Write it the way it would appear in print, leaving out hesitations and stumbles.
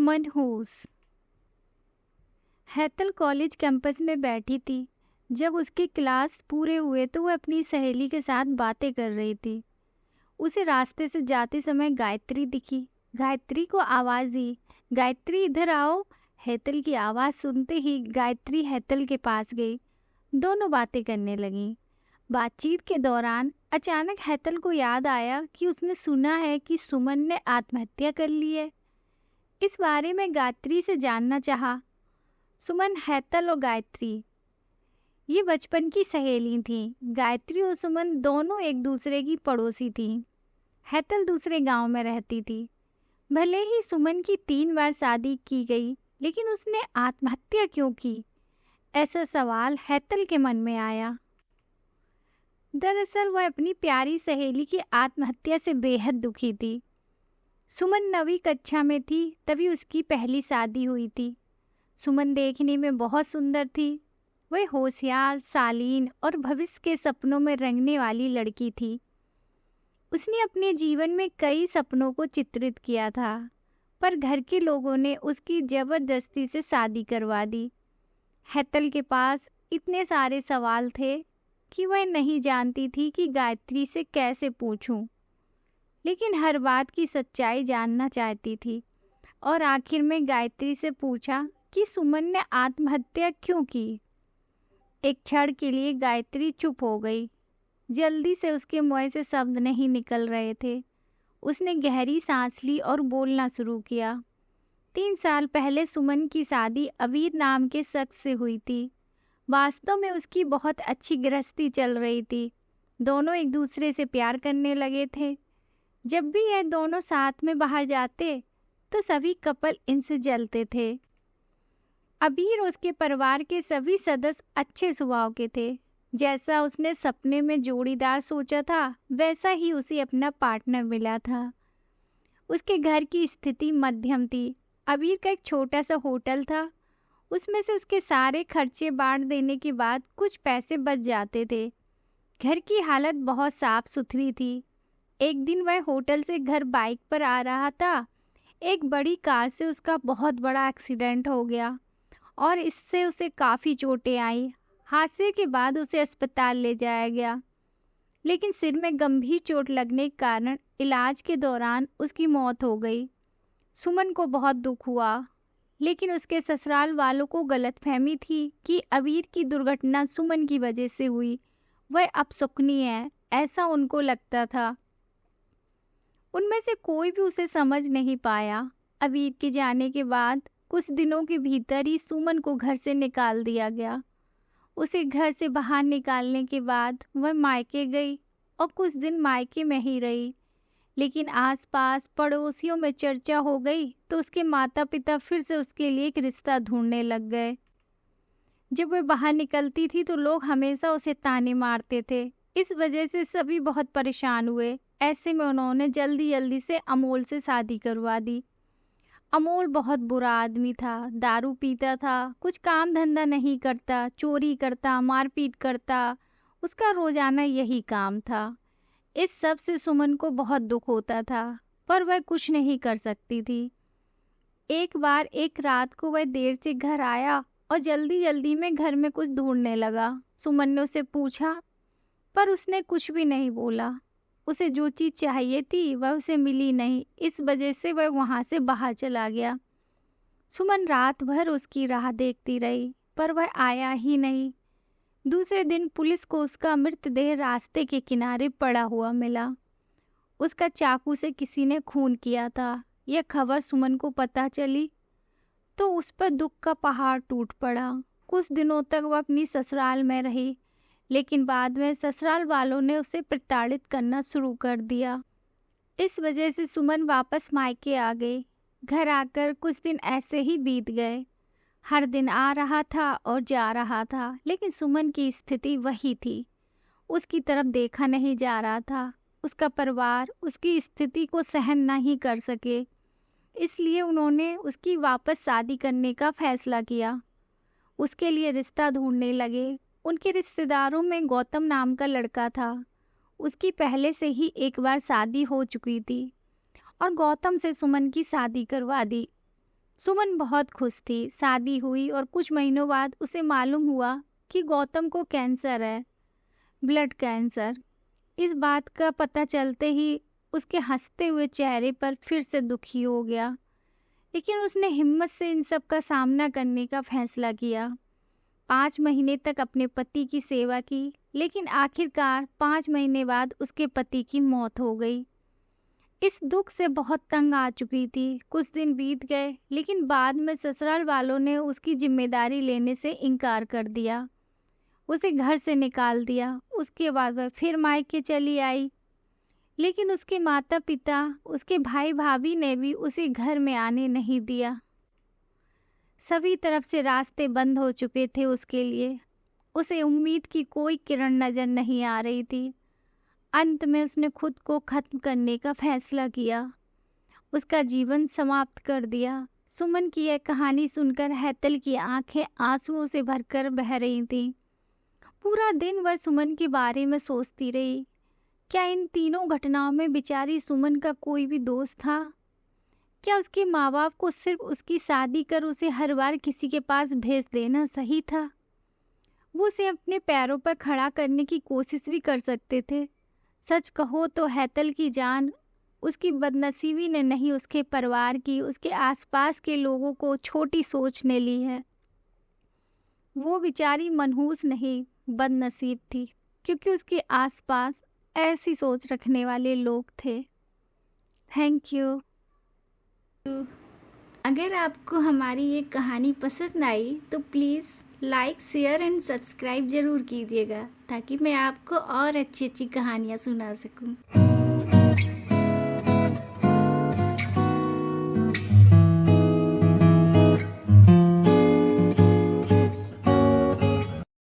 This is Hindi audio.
मनहूस। हैतल कॉलेज कैंपस में बैठी थी। जब उसके क्लास पूरे हुए तो वह अपनी सहेली के साथ बातें कर रही थी। उसे रास्ते से जाते समय गायत्री दिखी। गायत्री को आवाज़ दी, गायत्री इधर आओ। हैतल की आवाज़ सुनते ही गायत्री हैतल के पास गई। दोनों बातें करने लगीं। बातचीत के दौरान अचानक हैतल को याद आया कि उसने सुना है कि सुमन ने आत्महत्या कर ली है। इस बारे में गायत्री से जानना चाहा। सुमन, हैतल और गायत्री ये बचपन की सहेली थीं। गायत्री और सुमन दोनों एक दूसरे की पड़ोसी थीं। हैतल दूसरे गांव में रहती थी। भले ही सुमन की 3 बार शादी की गई, लेकिन उसने आत्महत्या क्यों की? ऐसा सवाल हैतल के मन में आया। दरअसल वह अपनी प्यारी सहेली की आत्महत्या से बेहद दुखी थी। सुमन 9वीं कक्षा में थी तभी उसकी पहली शादी हुई थी। सुमन देखने में बहुत सुंदर थी। वह होशियार, शालीन और भविष्य के सपनों में रंगने वाली लड़की थी। उसने अपने जीवन में कई सपनों को चित्रित किया था, पर घर के लोगों ने उसकी जबरदस्ती से शादी करवा दी। हैतल के पास इतने सारे सवाल थे कि वह नहीं जानती थी कि गायत्री से कैसे पूछूं, लेकिन हर बात की सच्चाई जानना चाहती थी और आखिर में गायत्री से पूछा कि सुमन ने आत्महत्या क्यों की। एक क्षण के लिए गायत्री चुप हो गई। जल्दी से उसके मुंह से शब्द नहीं निकल रहे थे। उसने गहरी सांस ली और बोलना शुरू किया। 3 साल पहले सुमन की शादी अबीर नाम के शख्स से हुई थी। वास्तव में उसकी बहुत अच्छी गृहस्थी चल रही थी। दोनों एक दूसरे से प्यार करने लगे थे। जब भी यह दोनों साथ में बाहर जाते तो सभी कपल इनसे जलते थे। अबीर और उसके परिवार के सभी सदस्य अच्छे स्वभाव के थे। जैसा उसने सपने में जोड़ीदार सोचा था, वैसा ही उसे अपना पार्टनर मिला था। उसके घर की स्थिति मध्यम थी। अबीर का एक छोटा सा होटल था। उसमें से उसके सारे खर्चे बांट देने के बाद कुछ पैसे बच जाते थे। घर की हालत बहुत साफ सुथरी थी। एक दिन वह होटल से घर बाइक पर आ रहा था। एक बड़ी कार से उसका बहुत बड़ा एक्सीडेंट हो गया और इससे उसे काफ़ी चोटें आई। हादसे के बाद उसे अस्पताल ले जाया गया, लेकिन सिर में गंभीर चोट लगने के कारण इलाज के दौरान उसकी मौत हो गई। सुमन को बहुत दुख हुआ, लेकिन उसके ससुराल वालों को गलतफहमी थी कि अबीर की दुर्घटना सुमन की वजह से हुई। वह अपशकुनी है, ऐसा उनको लगता था। उनमें से कोई भी उसे समझ नहीं पाया। अबीर के जाने के बाद कुछ दिनों के भीतर ही सुमन को घर से निकाल दिया गया। उसे घर से बाहर निकालने के बाद वह मायके गई और कुछ दिन मायके में ही रही, लेकिन आसपास पड़ोसियों में चर्चा हो गई तो उसके माता पिता फिर से उसके लिए एक रिश्ता ढूंढने लग गए। जब वह बाहर निकलती थी तो लोग हमेशा उसे ताने मारते थे। इस वजह से सभी बहुत परेशान हुए। ऐसे में उन्होंने जल्दी जल्दी से अमोल से शादी करवा दी। अमोल बहुत बुरा आदमी था। दारू पीता था, कुछ काम धंधा नहीं करता, चोरी करता, मारपीट करता। उसका रोजाना यही काम था। इस सब से सुमन को बहुत दुख होता था, पर वह कुछ नहीं कर सकती थी। एक बार एक रात को वह देर से घर आया और जल्दी जल्दी में घर में कुछ ढूंढने लगा। सुमन ने उसे पूछा, पर उसने कुछ भी नहीं बोला। उसे जो चीज़ चाहिए थी वह उसे मिली नहीं। इस वजह से वह वहाँ से बाहर चला गया। सुमन रात भर उसकी राह देखती रही, पर वह आया ही नहीं। दूसरे दिन पुलिस को उसका मृतदेह रास्ते के किनारे पड़ा हुआ मिला। उसका चाकू से किसी ने खून किया था। यह खबर सुमन को पता चली तो उस पर दुख का पहाड़ टूट पड़ा। कुछ दिनों तक वह अपनी ससुराल में रही, लेकिन बाद में ससुराल वालों ने उसे प्रताड़ित करना शुरू कर दिया। इस वजह से सुमन वापस मायके आ गई। घर आकर कुछ दिन ऐसे ही बीत गए। हर दिन आ रहा था और जा रहा था, लेकिन सुमन की स्थिति वही थी। उसकी तरफ देखा नहीं जा रहा था। उसका परिवार उसकी स्थिति को सहन नहीं कर सके, इसलिए उन्होंने उसकी वापस शादी करने का फैसला किया। उसके लिए रिश्ता ढूंढने लगे। उनके रिश्तेदारों में गौतम नाम का लड़का था। उसकी पहले से ही एक बार शादी हो चुकी थी और गौतम से सुमन की शादी करवा दी। सुमन बहुत खुश थी। शादी हुई और कुछ महीनों बाद उसे मालूम हुआ कि गौतम को कैंसर है, ब्लड कैंसर। इस बात का पता चलते ही उसके हंसते हुए चेहरे पर फिर से दुखी हो गया, लेकिन उसने हिम्मत से इन सब का सामना करने का फैसला किया। 5 महीने तक अपने पति की सेवा की, लेकिन आखिरकार 5 महीने बाद उसके पति की मौत हो गई। इस दुख से बहुत तंग आ चुकी थी। कुछ दिन बीत गए, लेकिन बाद में ससुराल वालों ने उसकी जिम्मेदारी लेने से इनकार कर दिया, उसे घर से निकाल दिया। उसके बाद वह फिर मायके चली आई, लेकिन उसके माता पिता, उसके भाई भाभी ने भी उसे घर में आने नहीं दिया। सभी तरफ से रास्ते बंद हो चुके थे उसके लिए। उसे उम्मीद की कोई किरण नजर नहीं आ रही थी। अंत में उसने खुद को खत्म करने का फैसला किया, उसका जीवन समाप्त कर दिया। सुमन की यह कहानी सुनकर हैतल की आंखें आंसुओं से भरकर बह रही थीं। पूरा दिन वह सुमन के बारे में सोचती रही। क्या इन तीनों घटनाओं में बेचारी सुमन का कोई भी दोष था? क्या उसके माँ बाप को सिर्फ उसकी शादी कर उसे हर बार किसी के पास भेज देना सही था? वो उसे अपने पैरों पर खड़ा करने की कोशिश भी कर सकते थे। सच कहो तो हैतल की जान उसकी बदनसीबी ने नहीं, उसके परिवार की, उसके आसपास के लोगों को छोटी सोचने ली है। वो बेचारी मनहूस नहीं, बदनसीब थी, क्योंकि उसके आसपास ऐसी सोच रखने वाले लोग थे। Thank you. अगर आपको हमारी ये कहानी पसंद आई तो please like, share and subscribe ज़रूर कीजिएगा, ताकि मैं आपको और अच्छी अच्छी कहानियाँ सुना सकूं।